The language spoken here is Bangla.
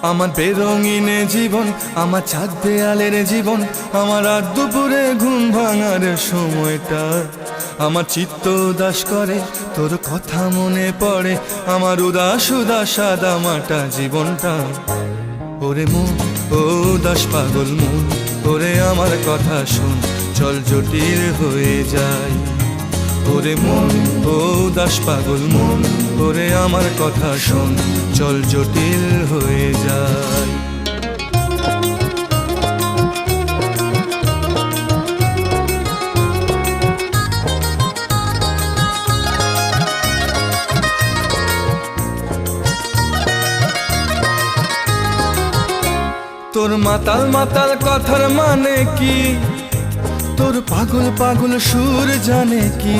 আমার বেরঙিনে জীবন, আমার ছাদ দেয়ালের জীবন, আমার রাত দুপুরে ঘুম ভাঙার সময়টা। আমার চিত্ত উদাস করে, তোর কথা মনে পড়ে, আমার উদাস উদাস সাদা মাটা জীবনটা। ওরে মন, ও উদাস পাগল মন, ওরে আমার কথা শোন, চল জটিল হয়ে যায়। ওরে মন, ও উদাস পাগল মন, ওরে আমার কথা শোন, চল জটিল হয়ে যায়। তোর মাতাল মাতাল কথার মানে কি, তোর পাগল পাগল সুর জানে কি?